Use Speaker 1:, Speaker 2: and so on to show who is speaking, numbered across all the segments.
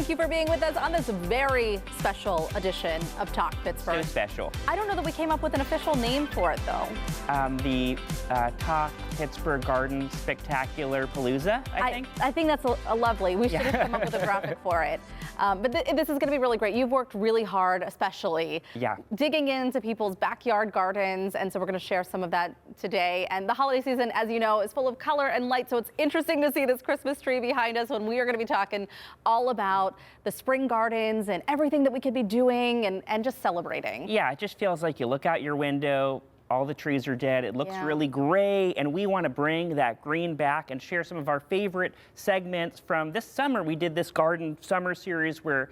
Speaker 1: Thank you for being with us on this very special edition of Talk Pittsburgh.
Speaker 2: So special.
Speaker 1: I don't know that we came up with an official name for it, though.
Speaker 2: The Talk Pittsburgh Garden Spectacular Palooza, I think.
Speaker 1: I think that's a lovely. We should have come up with a graphic for it. But this is going to be really great. You've worked really hard, especially digging into people's backyard gardens, and so we're going to share some of that today. And the holiday season, as you know, is full of color and light, so it's interesting to see this Christmas tree behind us when we are going to be talking all about the spring gardens and everything that we could be doing and just celebrating.
Speaker 2: Yeah, it just feels like you look out your window, all the trees are dead. It looks really gray, and we want to bring that green back and share some of our favorite segments from this summer. We did this garden summer series where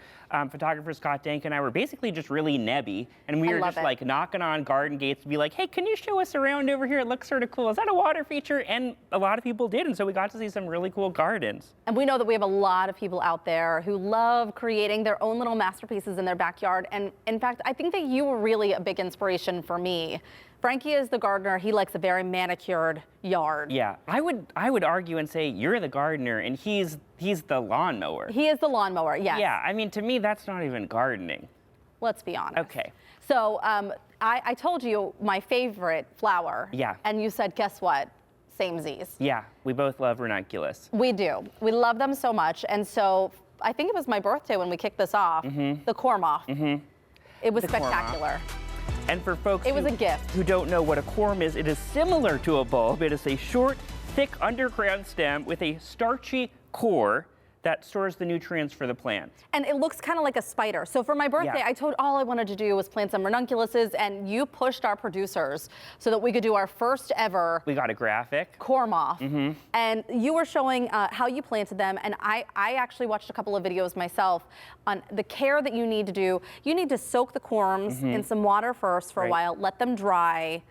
Speaker 2: photographer Scott Dank and I were basically just really nebby, and we were just like knocking on garden gates to be like, hey, can you show us around over here? It looks sort of cool. Is that a water feature? And a lot of people did, and so we got to see some really cool gardens. And
Speaker 1: we know that we have a lot of people out there who love creating their own little masterpieces in their backyard. And in fact, I think that you were really a big inspiration for me. Frankie is the gardener. He likes a very manicured yard.
Speaker 2: Yeah, I would argue and say you're the gardener and he's the lawnmower.
Speaker 1: He is the lawnmower, yes.
Speaker 2: Yeah, I mean, to me, that's not even gardening.
Speaker 1: Let's be honest.
Speaker 2: Okay.
Speaker 1: So I told you my favorite flower.
Speaker 2: Yeah.
Speaker 1: And you said, guess what? Samesies.
Speaker 2: Yeah, we both love ranunculus.
Speaker 1: We do. We love them so much. And so I think it was my birthday when we kicked this off, the corm-off. It was spectacular.
Speaker 2: And for folks
Speaker 1: who
Speaker 2: don't know what a corm is, it is similar to a bulb. It is a short, thick underground stem with a starchy core that stores the nutrients for the plant.
Speaker 1: And it looks kind of like a spider. So for my birthday, I told all I wanted to do was plant some ranunculuses, and you pushed our producers so that we could do our first ever.
Speaker 2: We got a graphic.
Speaker 1: Corm-off. And you were showing how you planted them, and I actually watched a couple of videos myself on the care that you need to do. You need to soak the corms in some water first for a while, let them dry,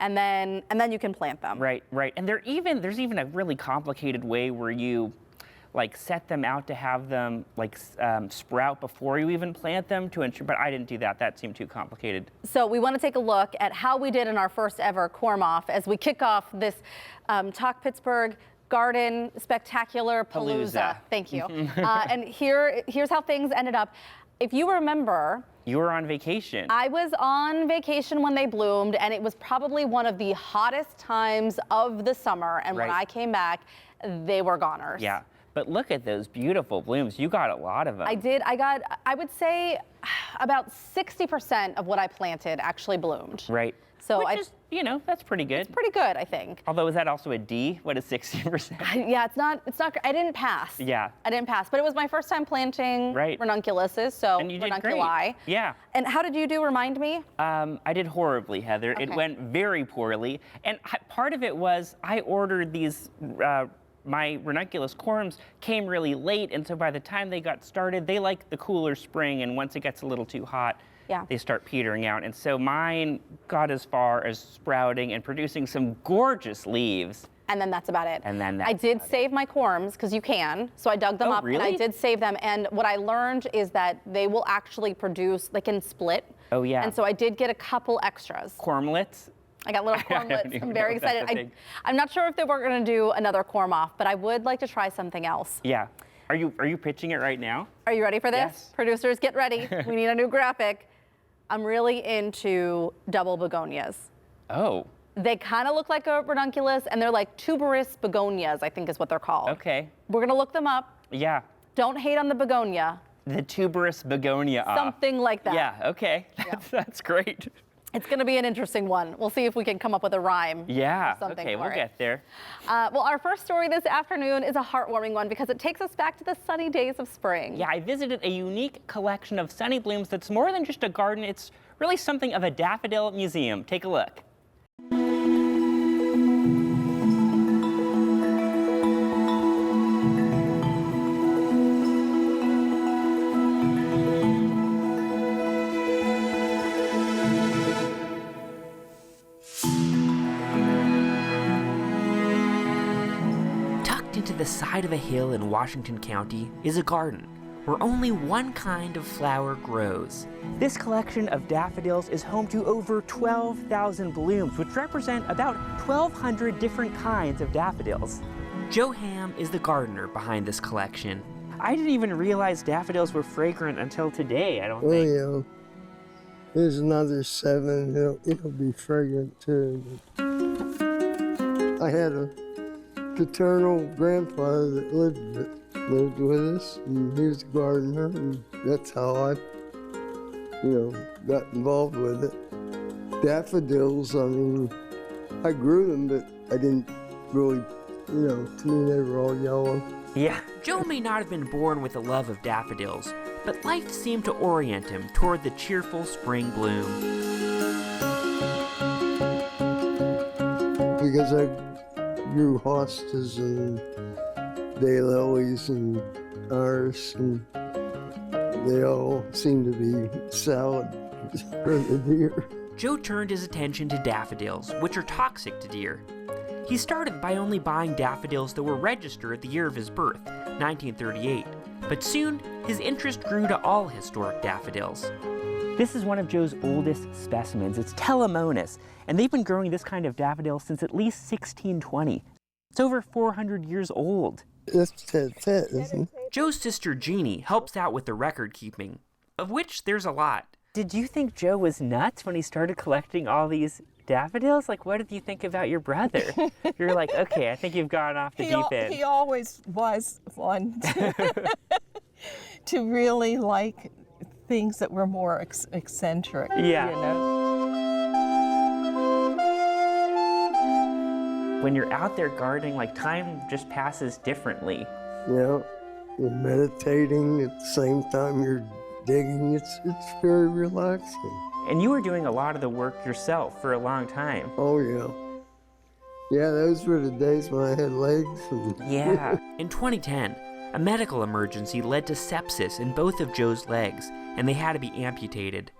Speaker 1: and then you can plant them.
Speaker 2: Right. And there's even a really complicated way where you like set them out to have them like sprout before you even plant them to ensure, but I didn't do that. That seemed too complicated.
Speaker 1: So we want to take a look at how we did in our first ever corm-off as we kick off this Talk Pittsburgh Garden Spectacular Palooza. Thank you. And here's how things ended up. If you remember,
Speaker 2: you were on vacation.
Speaker 1: I was on vacation when they bloomed, and it was probably one of the hottest times of the summer. And when I came back, they were goners.
Speaker 2: Yeah. But look at those beautiful blooms. You got a lot of them.
Speaker 1: I did. I would say about 60% of what I planted actually bloomed.
Speaker 2: Right.
Speaker 1: So
Speaker 2: which is, that's pretty good.
Speaker 1: It's pretty good, I think.
Speaker 2: Although, is that also a D? What is 60%?
Speaker 1: Yeah, it's not, I didn't pass.
Speaker 2: Yeah.
Speaker 1: I didn't pass, but it was my first time planting ranunculuses, so
Speaker 2: and you did
Speaker 1: ranunculi.
Speaker 2: Great. Yeah.
Speaker 1: And how did you do, remind me?
Speaker 2: I did horribly, Heather. It went very poorly. And part of it was I ordered these my ranunculus corms came really late, and so by the time they got started, they like the cooler spring, and once it gets a little too hot, they start petering out. And so mine got as far as sprouting and producing some gorgeous leaves.
Speaker 1: And then that's about it.
Speaker 2: And then
Speaker 1: I did save my corms, because you can, so I dug them up and I did save them. And what I learned is that they will actually produce, they can split.
Speaker 2: Oh yeah.
Speaker 1: And so I did get a couple extras.
Speaker 2: Cormlets?
Speaker 1: I got little cormlets. I'm very excited. I'm not sure if they were going to do another corm-off, but I would like to try something else.
Speaker 2: Yeah. Are you pitching it right now?
Speaker 1: Are you ready for this?
Speaker 2: Yes.
Speaker 1: Producers, get ready. We need a new graphic. I'm really into double begonias.
Speaker 2: Oh.
Speaker 1: They kind of look like a ranunculus, and they're like tuberous begonias, I think is what they're called.
Speaker 2: Okay.
Speaker 1: We're going to look them up.
Speaker 2: Yeah.
Speaker 1: Don't hate on the begonia.
Speaker 2: The tuberous begonia.
Speaker 1: Something like that.
Speaker 2: Yeah, okay. That's great.
Speaker 1: It's going to be an interesting one. We'll see if we can come up with a rhyme.
Speaker 2: Yeah, okay, we'll get there.
Speaker 1: Well, our first story this afternoon is a heartwarming one because it takes us back to the sunny days of spring.
Speaker 2: Yeah, I visited a unique collection of sunny blooms that's more than just a garden. It's really something of a daffodil museum. Take a look. To the side of a hill in Washington County is a garden where only one kind of flower grows. This collection of daffodils is home to over 12,000 blooms, which represent about 1,200 different kinds of daffodils. Joe Ham is the gardener behind this collection. I didn't even realize daffodils were fragrant until today, I don't think.
Speaker 3: Oh, yeah. There's another 7. It'll be fragrant, too. I had a paternal grandfather that lived with us, and he was a gardener, and that's how I, got involved with it. Daffodils, I mean, I grew them, but I didn't really, to me they were all yellow.
Speaker 2: Yeah. Joe may not have been born with a love of daffodils, but life seemed to orient him toward the cheerful spring bloom.
Speaker 3: Because I grew hostas and daylilies and iris, and they all seem to be salad for the deer.
Speaker 2: Joe turned his attention to daffodils, which are toxic to deer. He started by only buying daffodils that were registered the year of his birth, 1938, but soon his interest grew to all historic daffodils. This is one of Joe's oldest specimens. It's Telemonas, and they've been growing this kind of daffodil since at least 1620. It's over 400 years old.
Speaker 3: That's tet, isn't it?
Speaker 2: Joe's sister Jeannie helps out with the record keeping, of which there's a lot. Did you think Joe was nuts when he started collecting all these daffodils? Like, what did you think about your brother? You're like, okay, I think you've gone off the deep end.
Speaker 4: He always was one to really like things that were more eccentric.
Speaker 2: Yeah. When you're out there gardening, like, time just passes differently.
Speaker 3: You're meditating at the same time you're digging. It's very relaxing.
Speaker 2: And you were doing a lot of the work yourself for a long time.
Speaker 3: Oh, yeah. Yeah, those were the days when I had legs.
Speaker 2: Yeah. In 2010, a medical emergency led to sepsis in both of Joe's legs, and they had to be amputated.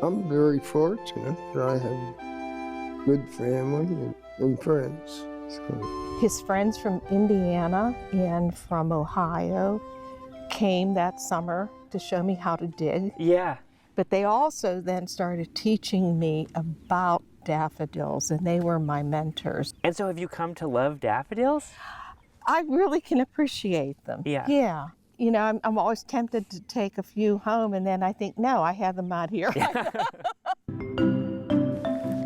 Speaker 3: I'm very fortunate that I have good family and friends. So.
Speaker 4: His friends from Indiana and from Ohio came that summer to show me how to dig.
Speaker 2: Yeah.
Speaker 4: But they also then started teaching me about daffodils, and they were my mentors.
Speaker 2: And so have you come to love daffodils?
Speaker 4: I really can appreciate them.
Speaker 2: Yeah.
Speaker 4: Yeah. I'm always tempted to take a few home, and then I think, no, I have them out here.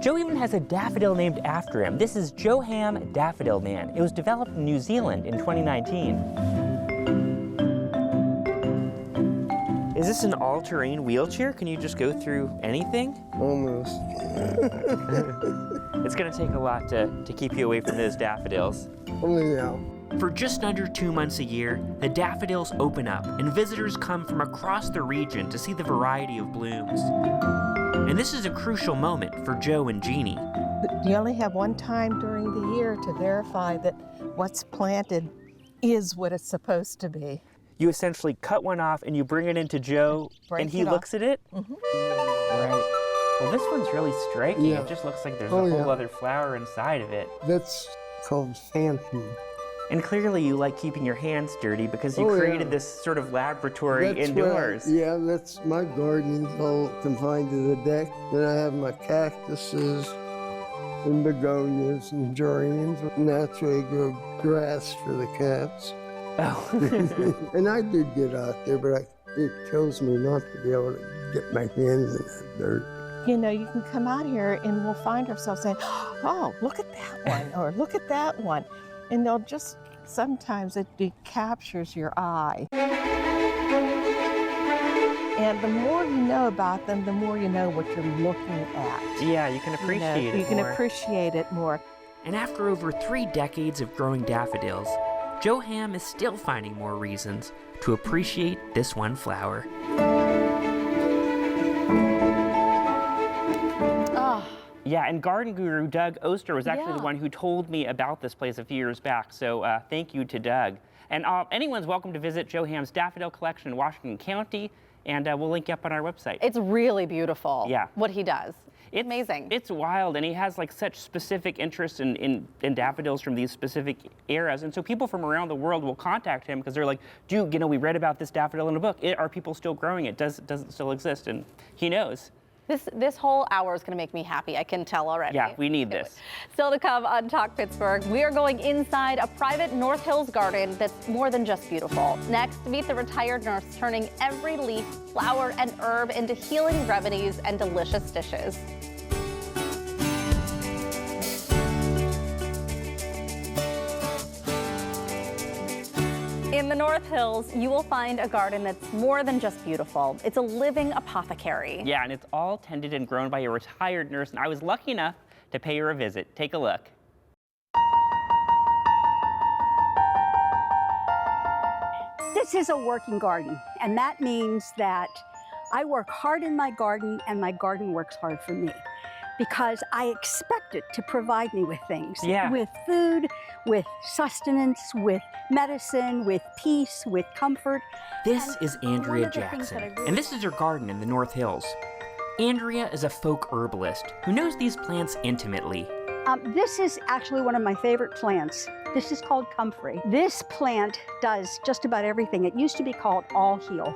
Speaker 2: Joe even has a daffodil named after him. This is Joe Ham Daffodil Man. It was developed in New Zealand in 2019. Is this an all-terrain wheelchair? Can you just go through anything?
Speaker 3: Almost.
Speaker 2: It's gonna take a lot to keep you away from those daffodils.
Speaker 3: Only now.
Speaker 2: For just under 2 months a year, the daffodils open up and visitors come from across the region to see the variety of blooms. And this is a crucial moment for Joe and Jeannie.
Speaker 4: You only have one time during the year to verify that what's planted is what it's supposed to be.
Speaker 2: You essentially cut one off and you bring it into Joe and he looks at it?
Speaker 4: Mm-hmm.
Speaker 2: Right. Well, this one's really striking.
Speaker 3: Yeah.
Speaker 2: It just looks like there's a whole other flower inside of it.
Speaker 3: That's called phantom.
Speaker 2: And clearly you like keeping your hands dirty because you created this sort of laboratory indoors.
Speaker 3: That's my garden's all confined to the deck. Then I have my cactuses and begonias and geraniums. And that's where I grow grass for the cats.
Speaker 2: Oh.
Speaker 3: And I did get out there, but it kills me not to be able to get my hands in that dirt.
Speaker 4: You can come out here and we'll find ourselves saying, oh, look at that one, or look at that one. And they'll just, sometimes it captures your eye. And the more you know about them, the more you know what you're looking at.
Speaker 2: Yeah, you can appreciate it more.
Speaker 4: You can appreciate it more.
Speaker 2: And after over 3 decades of growing daffodils, Joe Ham is still finding more reasons to appreciate this one flower. Yeah, and garden guru Doug Oster was actually the one who told me about this place a few years back, so thank you to Doug. And anyone's welcome to visit Joe Ham's daffodil collection in Washington County, and we'll link you up on our website.
Speaker 1: It's really beautiful,
Speaker 2: yeah,
Speaker 1: what he does. It's amazing. It's
Speaker 2: wild, and he has like such specific interest in daffodils from these specific eras, and so people from around the world will contact him because they're like, dude, we read about this daffodil in a book. Are people still growing it? Does it still exist? And he knows.
Speaker 1: This whole hour is going to make me happy. I can tell already.
Speaker 2: Yeah, we need this.
Speaker 1: Still to come on Talk Pittsburgh, we are going inside a private North Hills garden that's more than just beautiful. Next, meet the retired nurse turning every leaf, flower, and herb into healing remedies and delicious dishes. In the North Hills, you will find a garden that's more than just beautiful. It's a living apothecary.
Speaker 2: Yeah, and it's all tended and grown by a retired nurse, and I was lucky enough to pay her a visit. Take a look.
Speaker 5: This is a working garden, and that means that I work hard in my garden and my garden works hard for me, because I expect it to provide me with things.
Speaker 2: Yeah.
Speaker 5: With food, with sustenance, with medicine, with peace, with comfort.
Speaker 6: This is Andrea Jackson, and this is her garden in the North Hills. Andrea is a folk herbalist who knows these plants intimately.
Speaker 5: This is actually one of my favorite plants. This is called comfrey. This plant does just about everything. It used to be called all heal.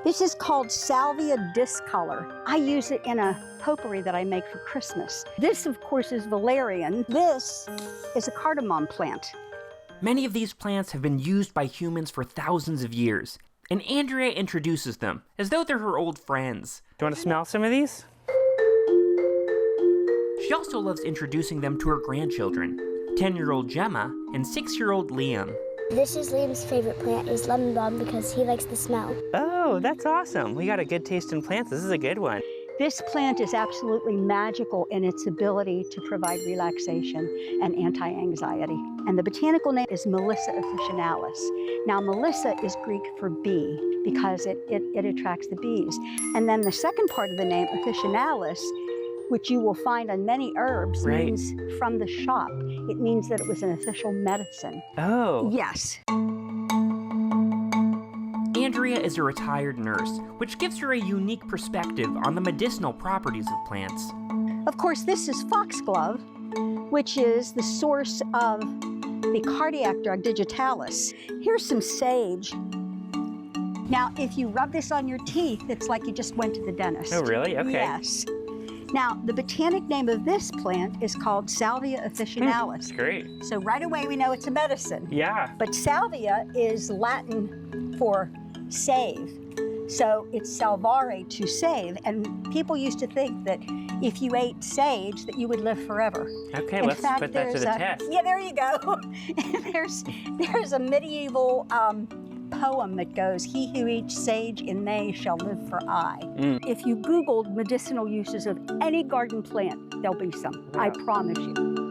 Speaker 5: This is called Salvia discolor. I use it in a potpourri that I make for Christmas. This, of course, is valerian. This is a cardamom plant.
Speaker 6: Many of these plants have been used by humans for thousands of years, and Andrea introduces them as though they're her old friends.
Speaker 2: Do you want to smell some of these?
Speaker 6: She also loves introducing them to her grandchildren, 10-year-old Gemma and 6-year-old Liam.
Speaker 7: This is Liam's favorite plant, is lemon balm, because he likes the smell.
Speaker 2: Oh, that's awesome. We got a good taste in plants. This is a good one.
Speaker 5: This plant is absolutely magical in its ability to provide relaxation and anti-anxiety. And the botanical name is Melissa officinalis. Now, Melissa is Greek for bee because it attracts the bees. And then the second part of the name, officinalis, which you will find on many herbs, means from the shop. It means that it was an official medicine.
Speaker 2: Oh.
Speaker 5: Yes.
Speaker 6: Andrea is a retired nurse, which gives her a unique perspective on the medicinal properties of plants.
Speaker 5: Of course, this is foxglove, which is the source of the cardiac drug digitalis. Here's some sage. Now, if you rub this on your teeth, it's like you just went to the dentist.
Speaker 2: Oh, really? Okay.
Speaker 5: Yes. Now, the botanic name of this plant is called Salvia officinalis.
Speaker 2: That's great.
Speaker 5: So right away we know it's a medicine.
Speaker 2: Yeah.
Speaker 5: But salvia is Latin for save. So it's salvare, to save. And people used to think that if you ate sage, that you would live forever.
Speaker 2: Okay,
Speaker 5: In
Speaker 2: let's
Speaker 5: fact,
Speaker 2: put that to the test.
Speaker 5: Yeah, there you go. there's a medieval poem that goes, "He who eats sage in May shall live for aye." If you Googled medicinal uses of any garden plant, there'll be some.
Speaker 2: Wow.
Speaker 5: I promise you.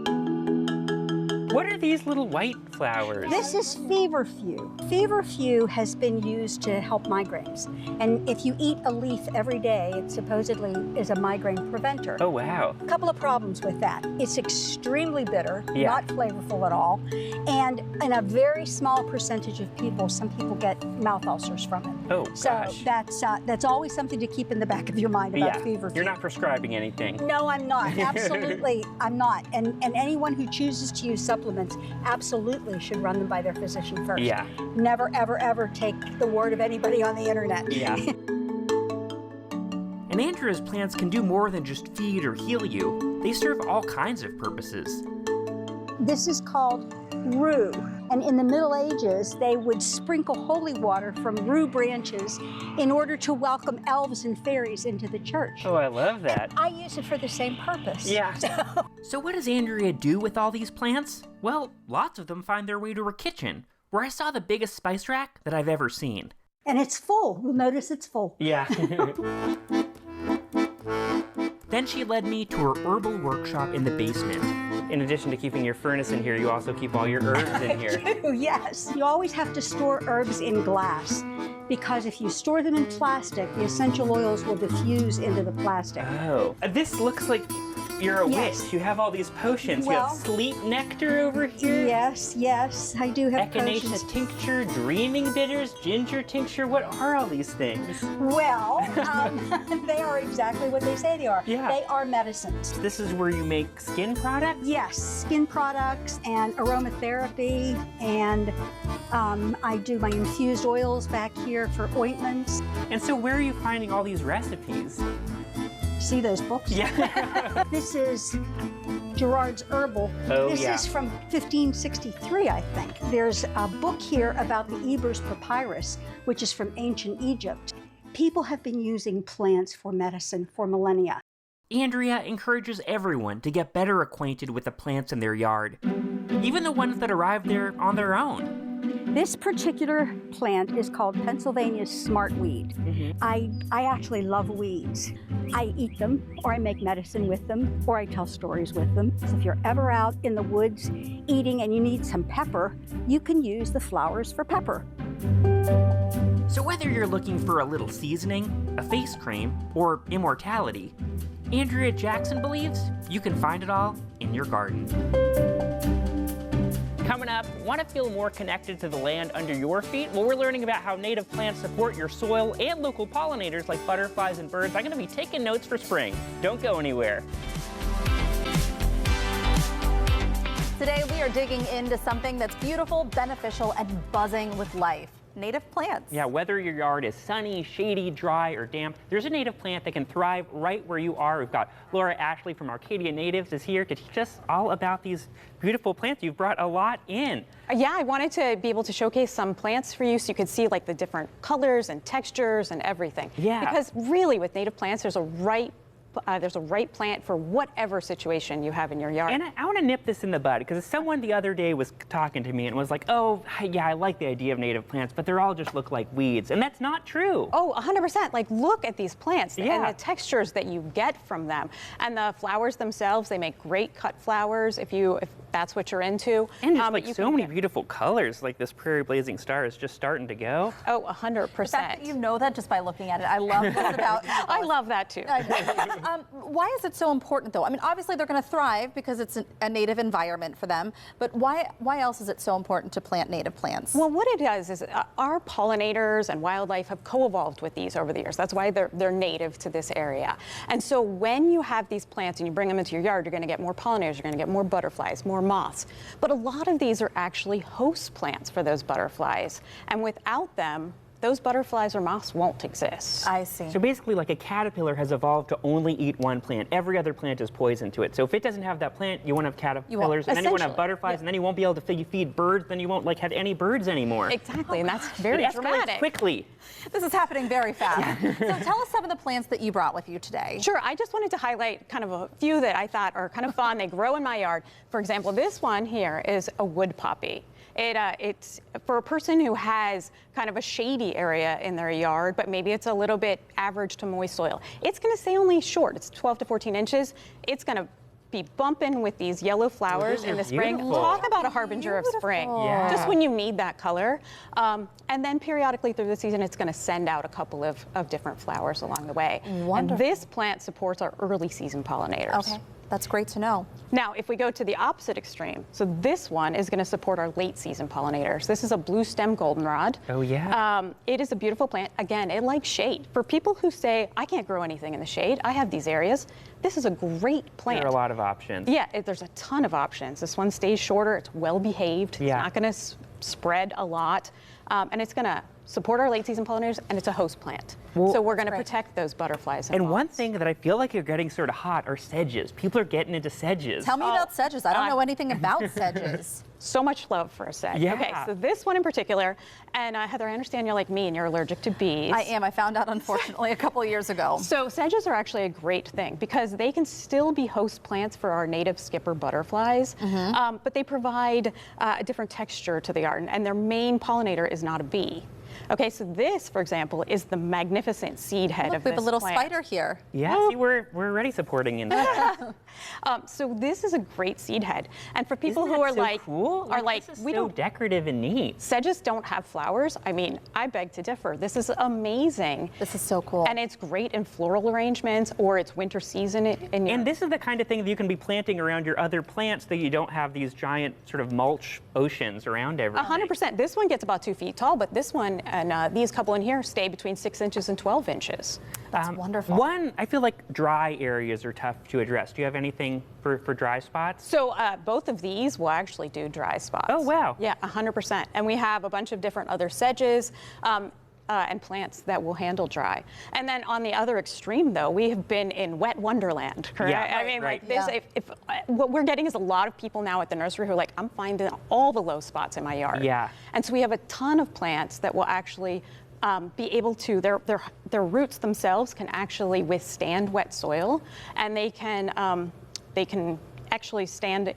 Speaker 2: What are these little white flowers?
Speaker 5: This is feverfew. Feverfew has been used to help migraines. And if you eat a leaf every day, it supposedly is a migraine preventer.
Speaker 2: Oh, wow.
Speaker 5: A couple of problems with that. It's extremely bitter,
Speaker 2: Yeah.
Speaker 5: not flavorful at all. And in a very small percentage of people, some people get mouth ulcers from it.
Speaker 2: Oh,
Speaker 5: So
Speaker 2: gosh.
Speaker 5: that's always something to keep in the back of your mind about
Speaker 2: Yeah,
Speaker 5: feverfew.
Speaker 2: you're not prescribing anything.
Speaker 5: No, I'm not. Absolutely, I'm not. And anyone who chooses to use supplements absolutely should run them by their physician first.
Speaker 2: Yeah.
Speaker 5: Never, ever, ever take the word of anybody on the internet.
Speaker 2: Yeah.
Speaker 6: And Andrea's plants can do more than just feed or heal you. They serve all kinds of purposes.
Speaker 5: This is called rue. And in the Middle Ages, they would sprinkle holy water from rue branches in order to welcome elves and fairies into the church.
Speaker 2: Oh, I love that.
Speaker 5: I use it for the same purpose.
Speaker 2: Yeah.
Speaker 6: So what does Andrea do with all these plants? Well, lots of them find their way to her kitchen, where I saw the biggest spice rack that I've ever seen.
Speaker 5: And it's full. You'll notice it's full.
Speaker 2: Yeah.
Speaker 6: Then she led me to her herbal workshop in the basement.
Speaker 2: In addition to keeping your furnace in here, you also keep all your herbs in here.
Speaker 5: Yes. You always have to store herbs in glass, because if you store them in plastic, the essential oils will diffuse into the plastic.
Speaker 2: Oh. This looks like you're a
Speaker 5: Yes.
Speaker 2: witch. You have all these potions. You
Speaker 5: Well-
Speaker 2: have sleep nectar over here.
Speaker 5: Yes, yes, I do have potions.
Speaker 2: Echinacea tincture, dreaming bitters, ginger tincture. What are all these things?
Speaker 5: Well, they are exactly what they say they are.
Speaker 2: Yeah.
Speaker 5: They are medicines.
Speaker 2: This is where you make skin products?
Speaker 5: Yes, skin products and aromatherapy, and I do my infused oils back here for ointments.
Speaker 2: And so where are you finding all these recipes?
Speaker 5: See those books?
Speaker 2: Yeah.
Speaker 5: This is Gerard's Herbal.
Speaker 2: Oh,
Speaker 5: This
Speaker 2: yeah.
Speaker 5: is from 1563, I think. There's a book here about the Ebers Papyrus, which is from ancient Egypt. People have been using plants for medicine for millennia.
Speaker 6: Andrea encourages everyone to get better acquainted with the plants in their yard, even the ones that arrive there on their own.
Speaker 5: This particular plant is called Pennsylvania's smartweed. I actually love weeds. I eat them, or I make medicine with them, or I tell stories with them. So if you're ever out in the woods eating and you need some pepper, you can use the flowers for pepper.
Speaker 6: So whether you're looking for a little seasoning, a face cream, or immortality, Andrea Jackson believes you can find it all in your garden.
Speaker 2: Coming up, want to feel more connected to the land under your feet? Well, we're learning about how native plants support your soil and local pollinators like butterflies and birds. I'm going to be taking notes for spring. Don't go anywhere.
Speaker 1: Today we are digging into something that's beautiful, beneficial, and buzzing with life. Native plants.
Speaker 2: Yeah, whether your yard is sunny, shady, dry, or damp, there's a native plant that can thrive right where you are. We've got Laura Ashley from Arcadia Natives is here to teach us all about these beautiful plants. You've brought a lot in.
Speaker 8: Yeah, I wanted to be able to showcase some plants for you so you could see like the different colors and textures and everything.
Speaker 2: Yeah.
Speaker 8: Because really with native plants, there's a right plant for whatever situation you have in your yard.
Speaker 2: And I want to nip this in the bud because someone the other day was talking to me and was like, oh, yeah, I like the idea of native plants, but they're all just look like weeds. And that's not true.
Speaker 8: Oh, 100%. Like, look at these plants
Speaker 2: Yeah.
Speaker 8: and the textures that you get from them. And the flowers themselves, they make great cut flowers if that's what you're into.
Speaker 2: And just like
Speaker 8: you
Speaker 2: so
Speaker 8: can
Speaker 2: many
Speaker 8: get-
Speaker 2: beautiful colors, like this prairie blazing star is just starting to go.
Speaker 8: Oh,
Speaker 1: The fact that
Speaker 8: 100%.
Speaker 1: you know that just by looking at it, I love this about.
Speaker 8: I love that too.
Speaker 1: Why is it so important, though? I mean, obviously they're going to thrive because it's a native environment for them. But why else is it so important to plant native plants?
Speaker 8: Well, what it does is our pollinators and wildlife have co-evolved with these over the years. That's why they're native to this area. And so when you have these plants and you bring them into your yard, you're going to get more pollinators, you're going to get more butterflies, more moths. But a lot of these are actually host plants for those butterflies. And without them, those butterflies or moths won't exist.
Speaker 1: I see.
Speaker 2: So basically, like a caterpillar has evolved to only eat one plant. Every other plant is poison to it. So if it doesn't have that plant, you won't have caterpillars, and then you won't have
Speaker 8: Essentially,
Speaker 2: butterflies,
Speaker 8: yeah.
Speaker 2: and then you won't be able to feed birds, then you won't like have any birds anymore.
Speaker 8: Exactly, and that's very
Speaker 2: It escalates
Speaker 8: dramatic.
Speaker 2: quickly.
Speaker 1: This is happening very fast. So tell us some of the plants that you brought with you today.
Speaker 8: Sure, I just wanted to highlight kind of a few that I thought are kind of fun. They grow in my yard. For example, this one here is a wood poppy. It's for a person who has kind of a shady area in their yard, but maybe it's a little bit average to moist soil. It's going to stay only short. It's 12 to 14 inches. It's going to be bumping with these yellow flowers in the spring.
Speaker 2: beautiful.
Speaker 8: Talk about a harbinger of spring.
Speaker 2: Yeah.
Speaker 8: Just when you need that color. And then periodically through the season, it's going to send out a couple of different flowers along the way.
Speaker 1: Wonderful.
Speaker 8: And this plant supports our early season pollinators.
Speaker 1: Okay, that's great to know.
Speaker 8: Now, if we go to the opposite extreme, so this one is going to support our late season pollinators. This is a blue stem goldenrod.
Speaker 2: Oh, yeah.
Speaker 8: It is a beautiful plant. Again, it likes shade. For people who say, I can't grow anything in the shade, I have these areas, this is a great plant.
Speaker 2: There are a lot of options.
Speaker 8: Yeah, there's a ton of options. This one stays shorter, it's well behaved,
Speaker 2: Yeah.
Speaker 8: it's not going to spread a lot, and it's going to support our late season pollinators, and it's a host plant.
Speaker 2: Well,
Speaker 8: so we're going to protect those butterflies.
Speaker 2: And one
Speaker 8: moths.
Speaker 2: thing that I feel like you're getting sort of hot are sedges. People are getting into sedges.
Speaker 1: Tell me about sedges. I don't know anything about sedges.
Speaker 8: So much love for a sedge.
Speaker 2: Yeah.
Speaker 8: Okay, so this one in particular, and Heather, I understand you're like me and you're allergic to bees.
Speaker 1: I am. I found out, unfortunately, a couple of years ago.
Speaker 8: So sedges are actually a great thing because they can still be host plants for our native skipper butterflies, but they provide a different texture to the garden, and their main pollinator is not a bee. Okay, so this, for example, is the magnificent seed head
Speaker 1: Look,
Speaker 8: of
Speaker 1: we
Speaker 8: this
Speaker 1: have a little
Speaker 8: plant.
Speaker 1: spider here.
Speaker 2: Yeah, see, we're already supporting in that.
Speaker 8: So this is a great seed head, and for people
Speaker 2: Isn't
Speaker 8: who
Speaker 2: that
Speaker 8: are
Speaker 2: so
Speaker 8: like,
Speaker 2: cool? This is
Speaker 8: we
Speaker 2: so
Speaker 8: don't.
Speaker 2: decorative and neat.
Speaker 8: Sedges don't have flowers. I mean, I beg to differ. This is amazing.
Speaker 1: This is so cool.
Speaker 8: And it's great in floral arrangements or it's winter season in your
Speaker 2: And this is the kind of thing that you can be planting around your other plants so you don't have these giant sort of mulch oceans around everything.
Speaker 8: 100%. This one gets about 2 feet tall, but this one and these couple in here stay between 6 inches and 12 inches.
Speaker 1: That's wonderful.
Speaker 2: One, I feel like dry areas are tough to address. Do you have anything for dry spots?
Speaker 8: So both of these will actually do dry spots.
Speaker 2: Oh, wow.
Speaker 8: Yeah, 100%. And we have a bunch of different other sedges. and plants that will handle dry. And then on the other extreme, though, we have been in wet wonderland, correct?
Speaker 2: Yeah,
Speaker 8: I mean,
Speaker 2: right.
Speaker 8: like this, what we're getting is a lot of people now at the nursery who are like, I'm finding all the low spots in my yard.
Speaker 2: Yeah.
Speaker 8: And so we have a ton of plants that will actually be able to, their roots themselves can actually withstand wet soil, and they can actually stand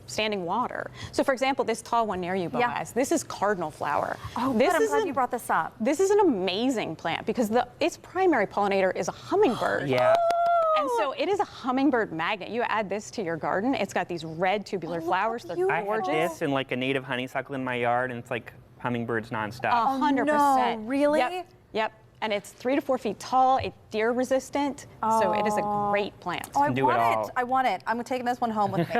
Speaker 8: standing water. So for example, this tall one near you, Boaz, this is cardinal flower.
Speaker 1: Oh,
Speaker 8: this
Speaker 1: good. I'm glad you brought this up.
Speaker 8: This is an amazing plant because its primary pollinator is a hummingbird.
Speaker 2: Yeah.
Speaker 8: And so it is a hummingbird magnet. You add this to your garden, it's got these red tubular flowers. They're
Speaker 2: I had
Speaker 8: gorgeous.
Speaker 2: this and like a native honeysuckle in my yard, and it's like hummingbirds nonstop.
Speaker 8: 100%.
Speaker 1: No, really?
Speaker 8: Yep. And it's 3 to 4 feet tall. It's deer resistant. So it is a great plant.
Speaker 1: Oh, I
Speaker 2: do it
Speaker 1: want
Speaker 2: all.
Speaker 1: it. I want it. I'm taking this one home with me.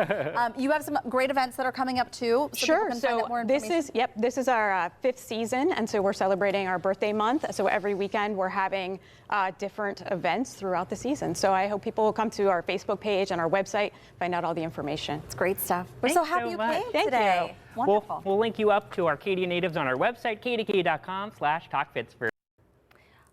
Speaker 1: You have some great events that are coming up too. So
Speaker 8: Sure.
Speaker 1: people can find out more
Speaker 8: This is our 5th season, and so we're celebrating our birthday month. So every weekend we're having different events throughout the season. So I hope people will come to our Facebook page and our website, find out all the information.
Speaker 1: It's great stuff. We're
Speaker 2: Thanks
Speaker 1: so happy
Speaker 2: so
Speaker 1: you
Speaker 2: much.
Speaker 1: came
Speaker 8: Thank
Speaker 1: today.
Speaker 8: you.
Speaker 1: Wonderful.
Speaker 2: We'll link you up to Arcadia Natives on our website, kdk.com/talkpittsburgh.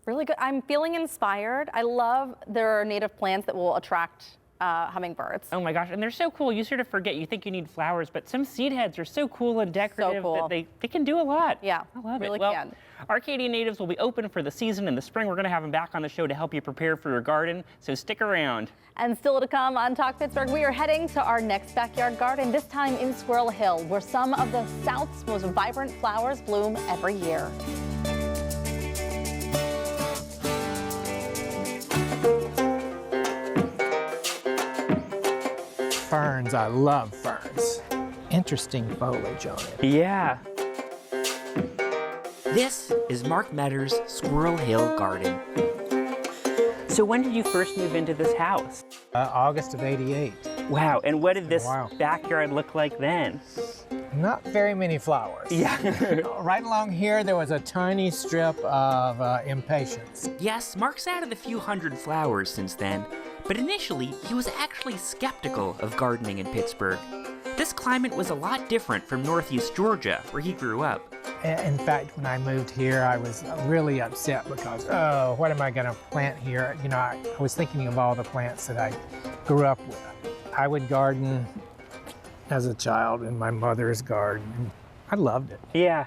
Speaker 1: Really good. I'm feeling inspired. I love there are native plants that will attract hummingbirds.
Speaker 2: Oh my gosh, and they're so cool. You sort of forget, you think you need flowers, but some seed heads are so cool and decorative
Speaker 1: cool.
Speaker 2: that they can do a lot.
Speaker 1: Yeah,
Speaker 2: I love
Speaker 1: really
Speaker 2: it. Well,
Speaker 1: can.
Speaker 2: Arcadia Natives will be open for the season in the spring. We're going to have them back on the show to help you prepare for your garden, so stick around.
Speaker 1: And still to come on Talk Pittsburgh, we are heading to our next backyard garden, this time in Squirrel Hill, where some of the South's most vibrant flowers bloom every year.
Speaker 9: Ferns, I love ferns. Interesting foliage on it.
Speaker 2: Yeah.
Speaker 6: This is Mark Metter's Squirrel Hill Garden.
Speaker 2: So when did you first move into this house?
Speaker 9: August of '88.
Speaker 2: Wow, and what did this
Speaker 9: Wow.
Speaker 2: backyard look like then?
Speaker 9: Not very many flowers.
Speaker 2: Yeah.
Speaker 9: Right along here, there was a tiny strip of impatiens.
Speaker 6: Yes, Mark's added a few hundred flowers since then, but initially he was actually skeptical of gardening in Pittsburgh. This climate was a lot different from Northeast Georgia, where he grew up.
Speaker 9: In fact, when I moved here, I was really upset because, oh, what am I going to plant here? You know, I was thinking of all the plants that I grew up with. I would garden as a child in my mother's garden. I loved it.
Speaker 2: Yeah.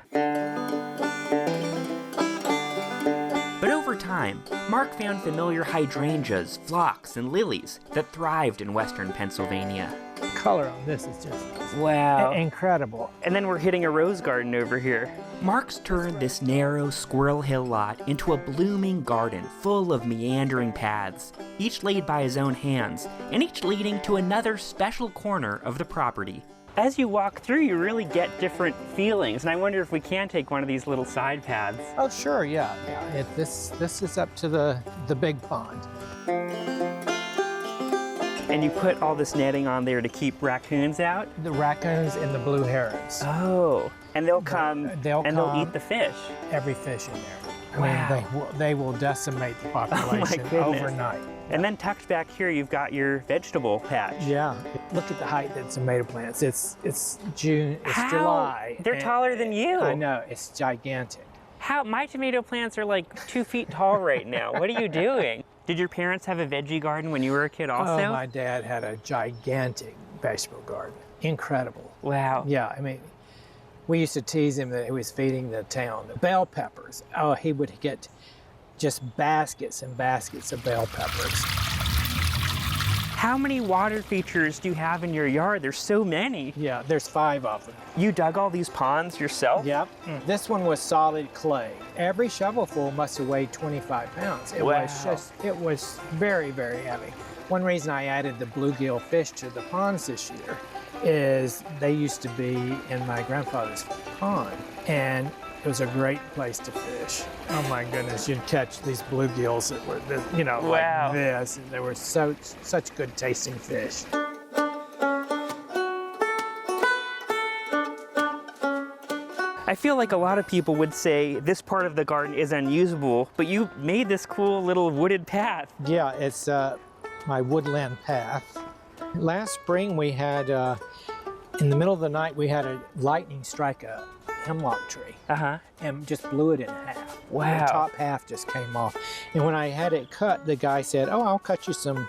Speaker 6: But over time, Mark found familiar hydrangeas, phlox, and lilies that thrived in western Pennsylvania.
Speaker 9: The color on this is just
Speaker 2: Wow.
Speaker 9: incredible.
Speaker 2: And then we're hitting a rose garden over here.
Speaker 6: Mark's turned this narrow Squirrel Hill lot into a blooming garden full of meandering paths, each laid by his own hands, and each leading to another special corner of the property.
Speaker 2: As you walk through, you really get different feelings, and I wonder if we can take one of these little side paths.
Speaker 9: Oh, sure, yeah. This is up to the big pond.
Speaker 2: And you put all this netting on there to keep raccoons out?
Speaker 9: The raccoons and the blue herons.
Speaker 2: Oh, and they'll come
Speaker 9: They'll
Speaker 2: and
Speaker 9: come.
Speaker 2: they'll eat the fish.
Speaker 9: Every fish in there. I
Speaker 2: Wow.
Speaker 9: mean, they will decimate the population
Speaker 2: goodness.
Speaker 9: overnight.
Speaker 2: And then tucked back here, you've got your vegetable patch.
Speaker 9: Yeah. Look at the height that tomato plants. It's June. It's
Speaker 2: How?
Speaker 9: July.
Speaker 2: They're
Speaker 9: and-
Speaker 2: taller than you.
Speaker 9: I know. It's gigantic.
Speaker 2: How? My tomato plants are like 2 feet tall right now. What are you doing? Did your parents have a veggie garden when you were a kid also?
Speaker 9: Oh, my dad had a gigantic vegetable garden. Incredible.
Speaker 2: Wow.
Speaker 9: Yeah, I mean, we used to tease him that he was feeding the town. The bell peppers. Oh, he would get just baskets and baskets of bell peppers.
Speaker 2: How many water features do you have in your yard? There's so many.
Speaker 9: Yeah, there's 5 of them.
Speaker 2: You dug all these ponds yourself?
Speaker 9: Yep. This one was solid clay. Every shovelful must have weighed 25 pounds. It was very, very heavy. One reason I added the bluegill fish to the ponds this year is they used to be in my grandfather's pond, and it was a great place to fish. Oh my goodness, you'd catch these bluegills that were,
Speaker 2: Wow.
Speaker 9: like this, and they were such good tasting fish.
Speaker 2: I feel like a lot of people would say this part of the garden is unusable, but you made this cool little wooded path.
Speaker 9: Yeah, it's my woodland path. Last spring we had, in the middle of the night, we had a lightning strike hemlock tree.
Speaker 2: Uh-huh.
Speaker 9: And just blew it in half.
Speaker 2: Wow.
Speaker 9: The top half just came off. And when I had it cut, the guy said, "Oh, I'll cut you some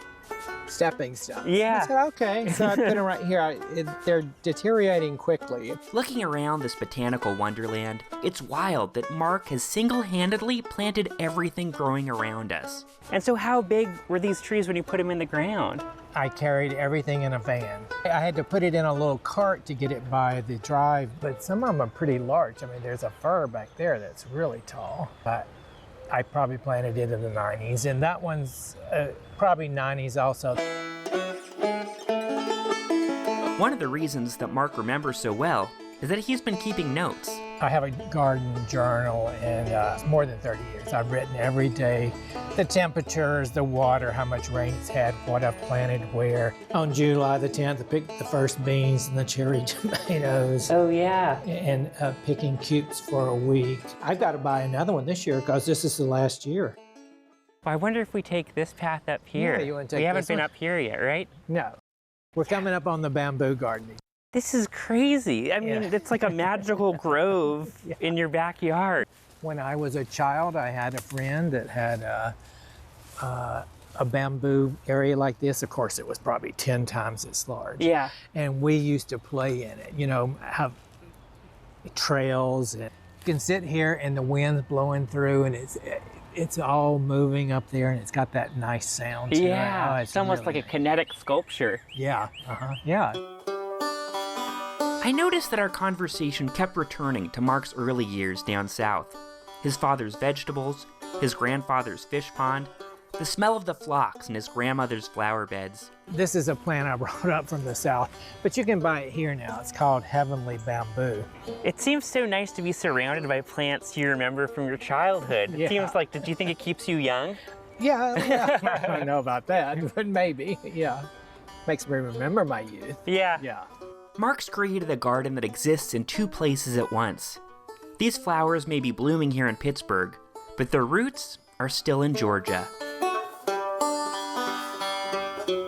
Speaker 9: stepping stones."
Speaker 2: Yeah.
Speaker 9: I said, "Okay." So I put them right here. They're deteriorating quickly.
Speaker 6: Looking around this botanical wonderland, it's wild that Mark has single-handedly planted everything growing around us.
Speaker 2: And so how big were these trees when you put them in the ground?
Speaker 9: I carried everything in a van. I had to put it in a little cart to get it by the drive, but some of them are pretty large. I mean, there's a fir back there that's really tall. But I probably planted it in the 90s, and that one's probably 90s also.
Speaker 6: One of the reasons that Mark remembers so well is that he's been keeping notes.
Speaker 9: I have a garden journal, and it's more than 30 years. I've written every day the temperatures, the water, how much rain it's had, what I've planted where. On July the 10th, I picked the first beans and the cherry tomatoes.
Speaker 2: Oh, yeah.
Speaker 9: And picking cukes for a week. I've got to buy another one this year because this is the last year.
Speaker 2: Well, I wonder if we take this path up here.
Speaker 9: Yeah, you want to take
Speaker 2: We haven't
Speaker 9: this
Speaker 2: been
Speaker 9: one?
Speaker 2: up here yet, right?
Speaker 9: No. We're coming up on the bamboo gardening.
Speaker 2: This is crazy. I mean, it's like a magical grove in your backyard.
Speaker 9: When I was a child, I had a friend that had a bamboo area like this. Of course, it was probably 10 times as large.
Speaker 2: Yeah.
Speaker 9: And we used to play in it, you know, have trails. And you can sit here and the wind's blowing through and it's all moving up there and it's got that nice sound to it.
Speaker 2: Yeah, it's almost
Speaker 9: really
Speaker 2: like a kinetic sculpture.
Speaker 9: Yeah, yeah.
Speaker 6: I noticed that our conversation kept returning to Mark's early years down south. His father's vegetables, his grandfather's fish pond, the smell of the phlox in his grandmother's flower beds.
Speaker 9: This is a plant I brought up from the south, but you can buy it here now. It's called heavenly bamboo.
Speaker 2: It seems so nice to be surrounded by plants you remember from your childhood.
Speaker 9: Yeah.
Speaker 2: It seems like, do you think it keeps you young?
Speaker 9: Yeah. I don't know about that, but maybe, yeah. Makes me remember my youth.
Speaker 2: Yeah.
Speaker 9: Yeah.
Speaker 6: Mark's created a garden that exists in two places at once. These flowers may be blooming here in Pittsburgh, but their roots are still in Georgia.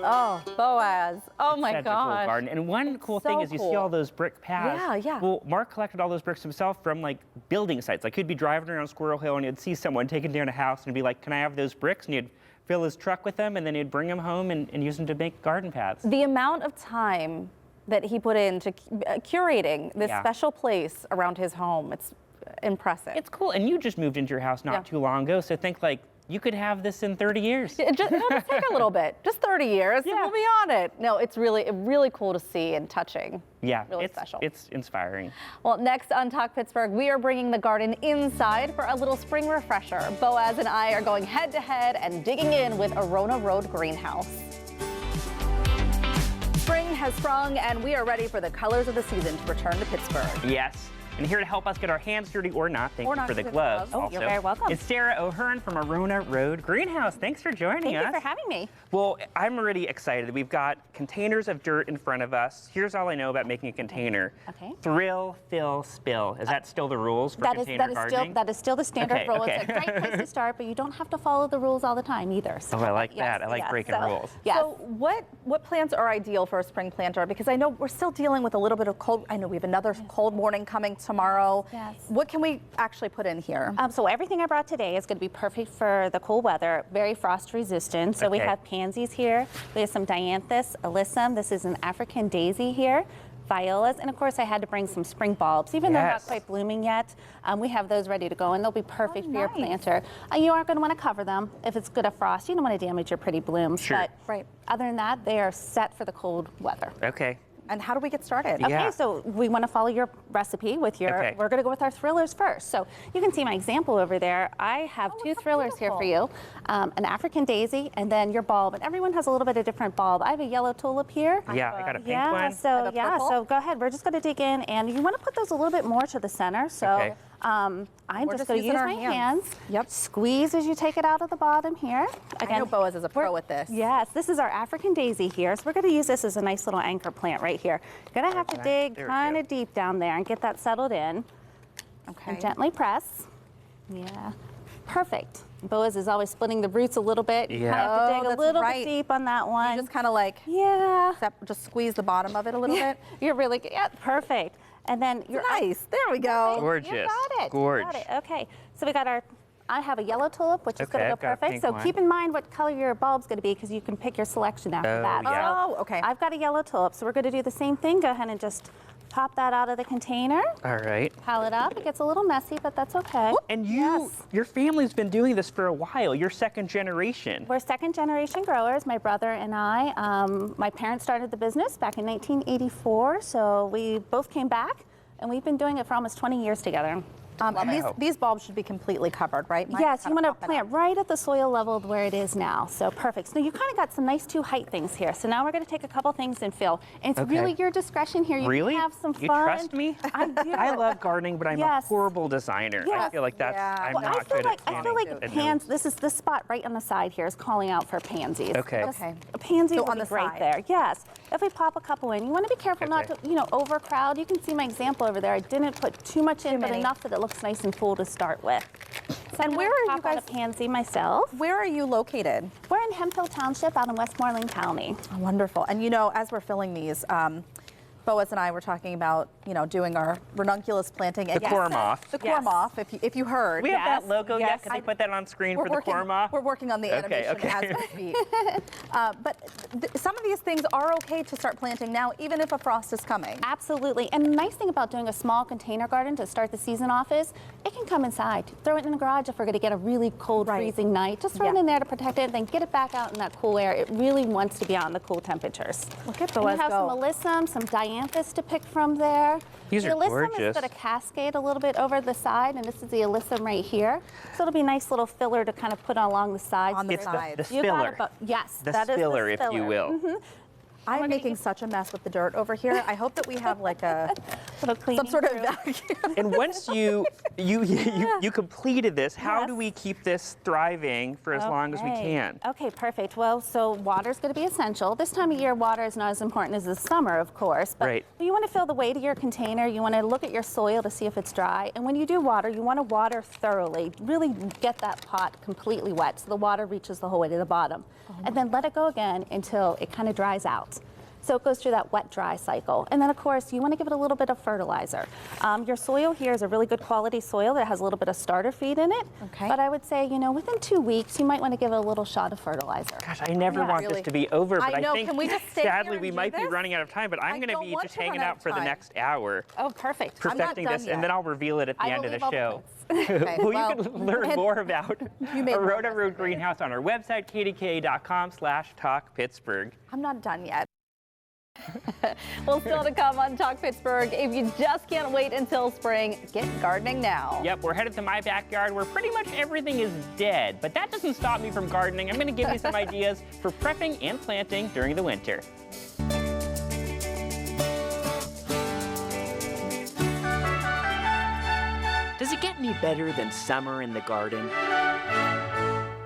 Speaker 1: Oh, Boaz. Oh my
Speaker 2: Such a cool
Speaker 1: gosh.
Speaker 2: garden. And one cool
Speaker 1: So
Speaker 2: thing is you see
Speaker 1: cool.
Speaker 2: all those brick paths.
Speaker 1: Yeah, yeah.
Speaker 2: Well, Mark collected all those bricks himself from like building sites. Like he'd be driving around Squirrel Hill and he'd see someone taking down a house and he'd be like, "Can I have those bricks?" And he'd fill his truck with them and then he'd bring them home and use them to make garden paths.
Speaker 1: The amount of time that he put into curating this special place around his home, it's impressive.
Speaker 2: It's cool. And you just moved into your house not too long ago, so think like, you could have this in 30 years.
Speaker 1: It'll just take a little bit, just 30 years, and we'll be on it. No, it's really cool to see and touching.
Speaker 2: Yeah,
Speaker 1: really special.
Speaker 2: It's inspiring.
Speaker 1: Well, next on Talk Pittsburgh, we are bringing the garden inside for a little spring refresher. Boaz and I are going head to head and digging in with Arona Road Greenhouse. Spring has sprung, and we are ready for the colors of the season to return to Pittsburgh.
Speaker 2: Yes. And here to help us get our hands dirty or not, thank you for the gloves.
Speaker 1: Oh,
Speaker 2: also.
Speaker 1: you're very welcome.
Speaker 2: It's Sarah O'Hearn from Arona Road Greenhouse. Thanks for joining us.
Speaker 1: Thank you for having me.
Speaker 2: Well, I'm already excited. We've got containers of dirt in front of us. Here's all I know about making a container.
Speaker 1: Okay.
Speaker 2: Thrill, fill, spill. Is that still the rules for container gardening?
Speaker 10: That is still the standard
Speaker 2: Okay,
Speaker 10: rule.
Speaker 2: okay.
Speaker 10: It's a great place to start, but you don't have to follow the rules all the time either. So,
Speaker 2: Oh, I like
Speaker 10: yes,
Speaker 2: that. I like
Speaker 10: yes.
Speaker 2: breaking rules.
Speaker 10: Yes.
Speaker 1: So what plants are ideal for a spring planter? Because I know we're still dealing with a little bit of cold. I know we have another cold morning coming tomorrow.
Speaker 10: Yes.
Speaker 1: What can we actually put in here?
Speaker 10: So everything I brought today is going to be perfect for the cool weather, very frost resistant. So we
Speaker 2: Okay.
Speaker 10: have pansies here. We have some dianthus, alyssum. This is an African daisy here. Violas, and of course I had to bring some spring bulbs. Even though they're not
Speaker 2: Yes.
Speaker 10: quite blooming yet, we have those ready to go, and they'll be perfect for your planter. You aren't going to want to cover them if it's good a frost. You don't want to damage your pretty blooms.
Speaker 2: Sure.
Speaker 10: But other than that, they are set for the cold weather.
Speaker 2: Okay.
Speaker 1: And how do we get started?
Speaker 2: Yeah.
Speaker 10: Okay, so we want to follow your recipe with your,
Speaker 2: Okay.
Speaker 10: we're going to go with our thrillers first. So you can see my example over there. I have two thrillers here for you, an African daisy and then your bulb. And everyone has a little bit of different bulb. I have a yellow tulip here.
Speaker 2: Yeah, I got a pink
Speaker 10: Yeah,
Speaker 2: one.
Speaker 10: so so go ahead. We're just going to dig in, and you want to put those a little bit more to the center. So
Speaker 2: Okay.
Speaker 10: I'm
Speaker 1: We're
Speaker 10: just
Speaker 1: just
Speaker 10: going to
Speaker 1: using
Speaker 10: use
Speaker 1: our
Speaker 10: my
Speaker 1: hands.
Speaker 10: hands.
Speaker 1: Yep.
Speaker 10: Squeeze as you take it out of the bottom here.
Speaker 1: I know Boaz is a pro at this.
Speaker 10: Yes, this is our African daisy here. So we're going to use this as a nice little anchor plant right here. You're going to have to dig
Speaker 2: There we
Speaker 10: kind
Speaker 2: go.
Speaker 10: of deep down there and get that settled in.
Speaker 1: Okay.
Speaker 10: And gently press. Yeah. Perfect. Boaz is always splitting the roots a little bit. You
Speaker 2: Yeah.
Speaker 10: kind of have to
Speaker 1: Oh,
Speaker 10: dig a
Speaker 1: that's
Speaker 10: little
Speaker 1: right.
Speaker 10: bit deep on that one.
Speaker 1: Just kind of like
Speaker 10: yeah.
Speaker 1: just squeeze the bottom of it a little bit.
Speaker 10: You're really good. Yeah, perfect. And then
Speaker 1: nice. There we go.
Speaker 2: Gorgeous.
Speaker 10: You got it.
Speaker 2: Gorgeous.
Speaker 10: You got it. Okay. So we got I have a yellow tulip, which is going to go
Speaker 2: I've got a
Speaker 10: perfect.
Speaker 2: pink
Speaker 10: So
Speaker 2: one.
Speaker 10: keep in mind what color your bulb's going to be because you can pick your selection after that.
Speaker 2: Yeah.
Speaker 1: Oh, okay.
Speaker 10: I've got a yellow tulip, so we're going to do the same thing. Go ahead and just pop that out of the container.
Speaker 2: All right.
Speaker 10: Pile it up. It gets a little messy, but that's okay.
Speaker 2: And your family's been doing this for a while. You're second generation.
Speaker 10: We're second generation growers, my brother and I. My parents started the business back in 1984, so we both came back, and we've been doing it for almost 20 years together.
Speaker 1: And these bulbs should be completely covered, right? Mine
Speaker 10: Yes, you
Speaker 1: kind
Speaker 10: want
Speaker 1: of
Speaker 10: to
Speaker 1: pop it
Speaker 10: plant
Speaker 1: up.
Speaker 10: right at the soil level of where it is now. So perfect. So you kind of got some nice 2 height things here. So now we're going to take a couple things and fill. And it's really your discretion here. You
Speaker 2: Really?
Speaker 10: can have some fun.
Speaker 2: You trust me?
Speaker 10: I do.
Speaker 2: I love gardening, but I'm a horrible designer. I feel like that's, I'm
Speaker 10: Well,
Speaker 2: not good at
Speaker 10: I feel
Speaker 2: planting.
Speaker 10: like this spot right on the side here is calling out for pansies.
Speaker 2: Okay.
Speaker 10: Just a pansy
Speaker 1: So
Speaker 10: would
Speaker 1: on
Speaker 10: be
Speaker 1: the
Speaker 10: great
Speaker 1: side.
Speaker 10: there. Yes. If we pop a couple in, you want to be careful not to, overcrowd. You can see my example over there. I didn't put too much in, but enough that it looks nice and full to start with. So
Speaker 1: And where are you guys?
Speaker 10: A pansy myself.
Speaker 1: Where are you located?
Speaker 10: We're in Hemphill Township out in Westmoreland County.
Speaker 1: Oh, wonderful. And as we're filling these, Boaz and I were talking about, doing our ranunculus planting.
Speaker 2: The corm off.
Speaker 1: The corm off, if you heard.
Speaker 2: We have that logo yet? Can we put that on screen for the corm off?
Speaker 1: We're working on the animation as we speak. But some of these things are okay to start planting now, even if a frost is coming.
Speaker 10: Absolutely. And the nice thing about doing a small container garden to start the season off is it can come inside. Throw it in the garage if we're going to get a really cold, freezing night. Just throw it in there to protect it, then get it back out in that cool air. It really wants to be out in the cool temperatures.
Speaker 1: Look at
Speaker 10: We
Speaker 1: Boaz
Speaker 10: have
Speaker 1: go.
Speaker 10: some alyssum, some dianthus to pick from there.
Speaker 2: These
Speaker 10: the
Speaker 2: are
Speaker 10: alyssum is
Speaker 2: gorgeous.
Speaker 10: going to cascade a little bit over the side, and this is the alyssum right here. So it'll be a nice little filler to kind of put along the sides.
Speaker 1: On the
Speaker 2: It's
Speaker 1: side.
Speaker 2: the
Speaker 10: You got
Speaker 2: spiller.
Speaker 10: it, yes,
Speaker 2: The
Speaker 10: that is
Speaker 2: spiller,
Speaker 10: the
Speaker 2: if you
Speaker 10: spiller.
Speaker 2: will.
Speaker 1: I'm making such a mess with the dirt over here. I hope that we have like some sort of vacuum.
Speaker 2: And once you completed this, how do we keep this thriving for as long as we can?
Speaker 10: Okay, perfect. Well, so water's going to be essential. This time of year, water is not as important as the summer, of course. But you want to fill the weight of your container. You want to look at your soil to see if it's dry. And when you do water, you want to water thoroughly. Really get that pot completely wet so the water reaches the whole way to the bottom. And then let it go again until it kind of dries out. So it goes through that wet-dry cycle. And then, of course, you want to give it a little bit of fertilizer. Your soil here is a really good quality soil that has a little bit of starter feed in it.
Speaker 1: Okay.
Speaker 10: But I would say, within 2 weeks, you might want to give it a little shot of fertilizer.
Speaker 2: Gosh, I never want this to be over, but
Speaker 1: I know.
Speaker 2: think
Speaker 1: Can we just stay here
Speaker 2: sadly
Speaker 1: and
Speaker 2: we
Speaker 1: do
Speaker 2: might be
Speaker 1: this?
Speaker 2: running out of time, but I'm going to be just hanging out for the next hour.
Speaker 10: Oh, perfect.
Speaker 2: Perfecting this, and then I'll reveal it at the end of the show.
Speaker 1: Okay,
Speaker 2: Well, you can learn more about
Speaker 1: made
Speaker 2: a
Speaker 1: more
Speaker 2: Rhoda Road greenhouse on our website, kdka.com/talkpittsburgh.
Speaker 1: I'm not done yet. Well, still to come on Talk Pittsburgh. If you just can't wait until spring, get gardening now.
Speaker 2: Yep, we're headed to my backyard where pretty much everything is dead, but that doesn't stop me from gardening. I'm going to give you some ideas for prepping and planting during the winter.
Speaker 6: Does it get any better than summer in the garden?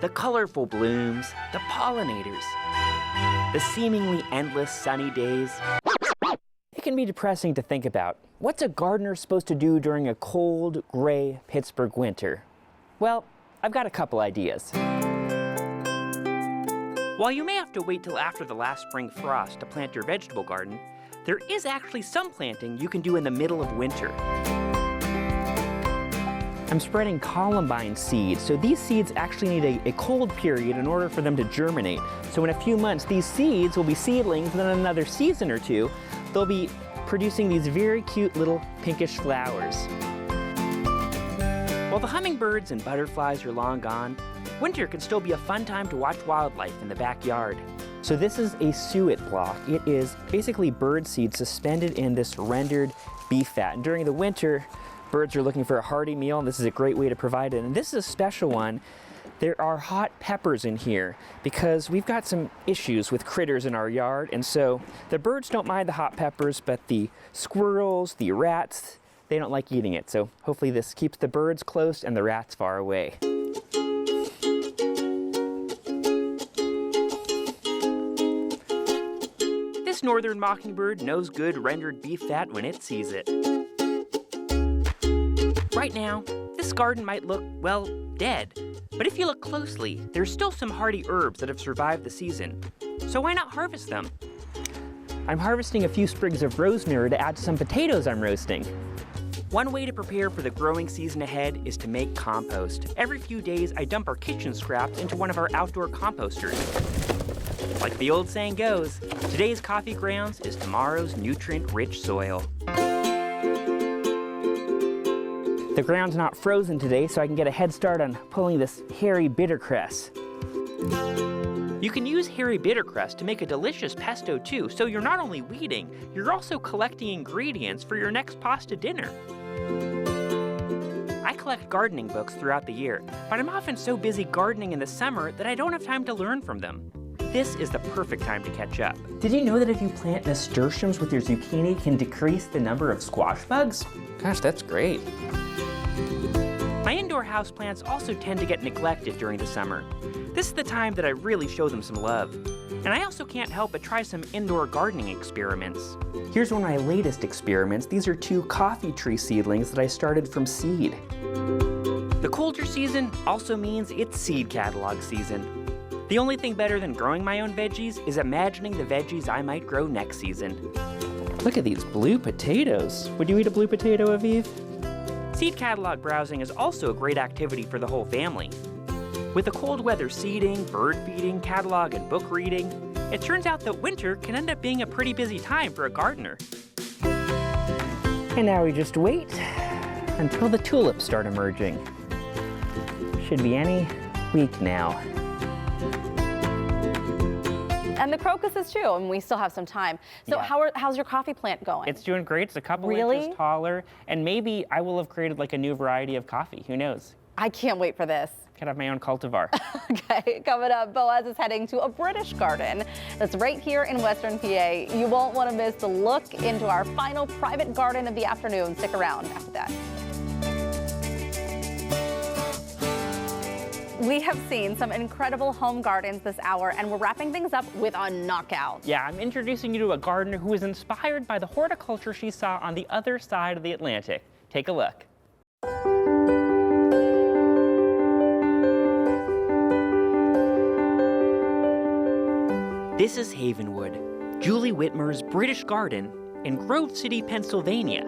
Speaker 6: The colorful blooms, the pollinators, the seemingly endless sunny days.
Speaker 2: It can be depressing to think about. What's a gardener supposed to do during a cold, gray Pittsburgh winter? Well, I've got a couple ideas.
Speaker 6: While you may have to wait till after the last spring frost to plant your vegetable garden, there is actually some planting you can do in the middle of winter.
Speaker 2: I'm spreading columbine seeds, so these seeds actually need a cold period in order for them to germinate. So in a few months, these seeds will be seedlings, and then in another season or two, they'll be producing these very cute little pinkish flowers.
Speaker 6: While the hummingbirds and butterflies are long gone, winter can still be a fun time to watch wildlife in the backyard.
Speaker 2: So this is a suet block. It is basically bird seed suspended in this rendered beef fat. And during the winter, birds are looking for a hearty meal, and this is a great way to provide it. And this is a special one. There are hot peppers in here because we've got some issues with critters in our yard. And so the birds don't mind the hot peppers, but the squirrels, the rats, they don't like eating it. So hopefully this keeps the birds close and the rats far away.
Speaker 6: This northern mockingbird knows good rendered beef fat when it sees it. Right now, this garden might look, well, dead. But if you look closely, there's still some hardy herbs that have survived the season. So why not harvest them? I'm harvesting a few sprigs of rosemary to add to some potatoes I'm roasting. One way to prepare for the growing season ahead is to make compost. Every few days, I dump our kitchen scraps into one of our outdoor composters. Like the old saying goes, today's coffee grounds is tomorrow's nutrient-rich soil. The ground's not frozen today, so I can get a head start on pulling this hairy bittercress. You can use hairy bittercress to make a delicious pesto too, so you're not only weeding, you're also collecting ingredients for your next pasta dinner. I collect gardening books throughout the year, but I'm often so busy gardening in the summer that I don't have time to learn from them. This is the perfect time to catch up. Did you know that if you plant nasturtiums with your zucchini, it can decrease the number of squash bugs? Gosh, that's great. My indoor houseplants also tend to get neglected during the summer. This is the time that I really show them some love. And I also can't help but try some indoor gardening experiments. Here's one of my latest experiments. These are 2 coffee tree seedlings that I started from seed. The colder season also means it's seed catalog season. The only thing better than growing my own veggies is imagining the veggies I might grow next season. Look at these blue potatoes. Would you eat a blue potato, Aviv? Seed catalog browsing is also a great activity for the whole family. With the cold weather seeding, bird feeding, catalog, and book reading, it turns out that winter can end up being a pretty busy time for a gardener. And now we just wait until the tulips start emerging. Should be any week now.
Speaker 1: And the crocuses too, and we still have some time. So
Speaker 2: Yeah.
Speaker 1: how's your coffee plant going?
Speaker 2: It's doing great. It's a couple
Speaker 1: Really?
Speaker 2: inches taller, and maybe I will have created like a new variety of coffee. Who knows?
Speaker 1: I can't wait for this.
Speaker 2: Could have my own cultivar.
Speaker 1: Okay, coming up, Boaz is heading to a British garden that's right here in Western PA. You won't want to miss the look into our final private garden of the afternoon. Stick around after that. We have seen some incredible home gardens this hour, and we're wrapping things up with a knockout.
Speaker 2: Yeah, I'm introducing you to a gardener who was inspired by the horticulture she saw on the other side of the Atlantic. Take a look.
Speaker 6: This is Havenwood, Julie Whitmer's British garden in Grove City, Pennsylvania.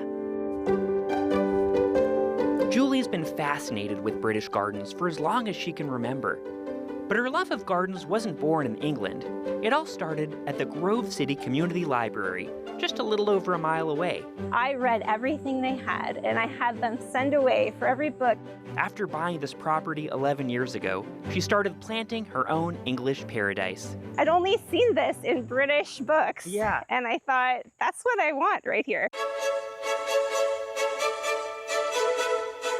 Speaker 6: Julie's been fascinated with British gardens for as long as she can remember. But her love of gardens wasn't born in England. It all started at the Grove City Community Library, just a little over a mile away.
Speaker 11: I read everything they had, and I had them send away for every book.
Speaker 6: After buying this property 11 years ago, she started planting her own English paradise.
Speaker 11: I'd only seen this in British books.
Speaker 6: Yeah.
Speaker 11: And I thought, that's what I want right here.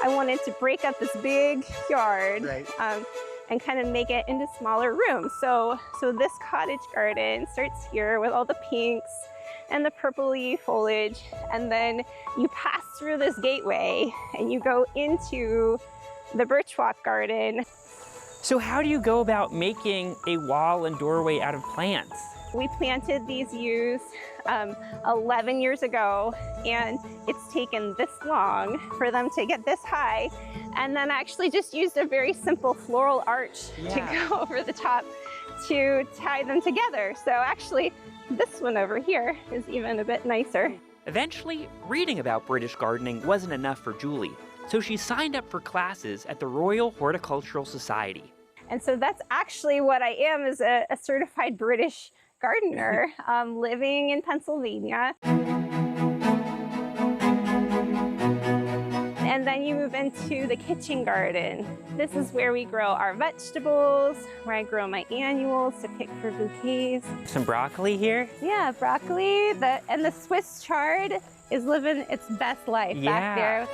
Speaker 11: I wanted to break up this big yard.
Speaker 6: Right.
Speaker 11: And kind of make it into smaller rooms. So this cottage garden starts here with all the pinks and the purpley foliage, and then you pass through this gateway and you go into the birchwalk garden.
Speaker 2: So how do you go about making a wall and doorway out of plants?
Speaker 11: We planted these yews 11 years ago, and it's taken this long for them to get this high. And then actually just used a very simple floral arch to go over the top to tie them together. So actually, this one over here is even a bit nicer.
Speaker 6: Eventually, reading about British gardening wasn't enough for Julie, so she signed up for classes at the Royal Horticultural Society.
Speaker 11: And so that's actually what I am, is a certified British gardener living in Pennsylvania. And then you move into the kitchen garden. This is where we grow our vegetables, where I grow my annuals to pick for bouquets.
Speaker 2: Some broccoli here?
Speaker 11: Yeah, broccoli. And the Swiss chard is living its best life back there.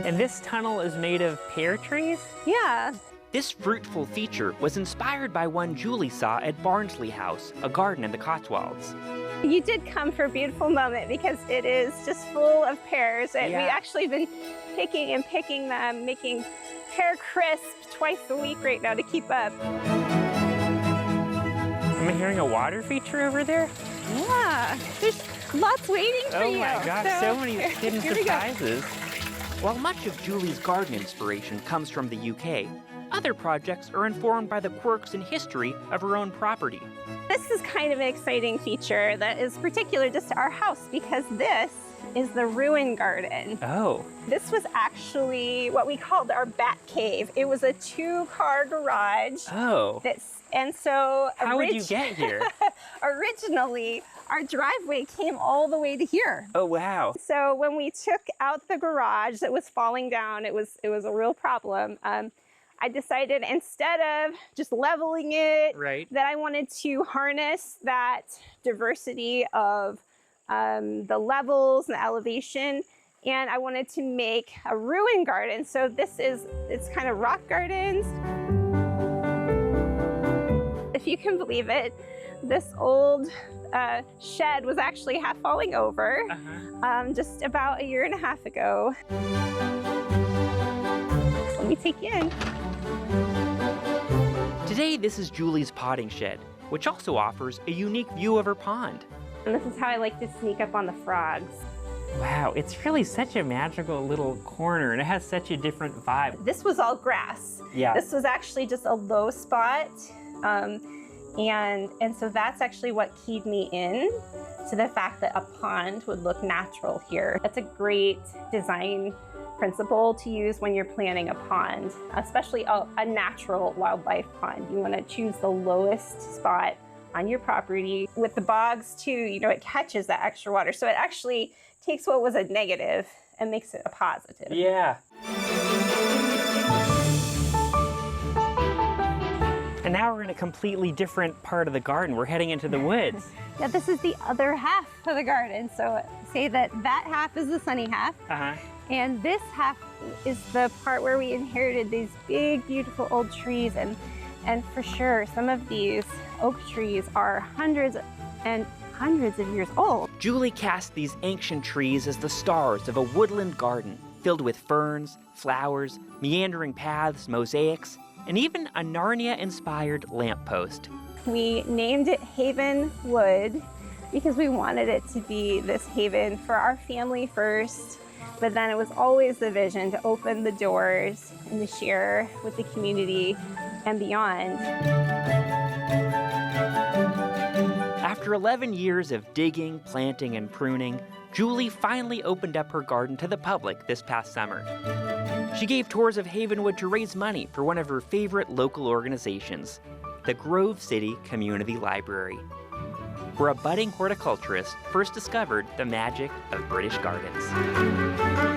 Speaker 2: And this tunnel is made of pear trees?
Speaker 11: Yeah.
Speaker 6: This fruitful feature was inspired by one Julie saw at Barnsley House, a garden in the Cotswolds.
Speaker 11: You did come for a beautiful moment because it is just full of pears. And we've actually been picking them, making pear crisp twice a week right now to keep up.
Speaker 2: I'm hearing a water feature over there?
Speaker 11: Yeah, there's lots waiting for you.
Speaker 2: Oh my gosh, so many hidden surprises.
Speaker 6: While much of Julie's garden inspiration comes from the UK, other projects are informed by the quirks and history of her own property.
Speaker 11: This is kind of an exciting feature that is particular just to our house because this is the ruin garden.
Speaker 6: Oh.
Speaker 11: This was actually what we called our bat cave. It was a 2-car garage.
Speaker 6: Oh.
Speaker 11: And so
Speaker 6: how would you get here?
Speaker 11: Originally, our driveway came all the way to here.
Speaker 6: Oh, wow.
Speaker 11: So when we took out the garage that was falling down, it was a real problem. I decided instead of just leveling it, that I wanted to harness that diversity of the levels and the elevation, and I wanted to make a ruin garden. So it's kind of rock gardens. If you can believe it, this old shed was actually half falling over just about 1.5 years ago. Let me take you in.
Speaker 6: Today, this is Julie's potting shed, which also offers a unique view of her pond.
Speaker 11: And this is how I like to sneak up on the frogs.
Speaker 6: Wow, it's really such a magical little corner, and it has such a different vibe.
Speaker 11: This was all grass.
Speaker 6: Yeah.
Speaker 11: This was actually just a low spot. And so that's actually what keyed me in to the fact that a pond would look natural here. That's a great design principle to use when you're planning a pond, especially a natural wildlife pond. You want to choose the lowest spot on your property. With the bogs too, you know, it catches that extra water. So it actually takes what was a negative and makes it a positive.
Speaker 6: Yeah. And now we're in a completely different part of the garden. We're heading into the woods.
Speaker 11: Yeah, this is the other half of the garden. So say that half is the sunny half. And this half is the part where we inherited these big, beautiful old trees. And for sure, some of these oak trees are hundreds and hundreds of years old.
Speaker 6: Julie cast these ancient trees as the stars of a woodland garden filled with ferns, flowers, meandering paths, mosaics, and even a Narnia-inspired lamppost.
Speaker 11: We named it Haven Wood because we wanted it to be this haven for our family first, but then it was always the vision to open the doors and to share with the community and beyond.
Speaker 6: After 11 years of digging, planting, and pruning, Julie finally opened up her garden to the public this past summer. She gave tours of Havenwood to raise money for one of her favorite local organizations, the Grove City Community Library, where a budding horticulturist first discovered the magic of British gardens.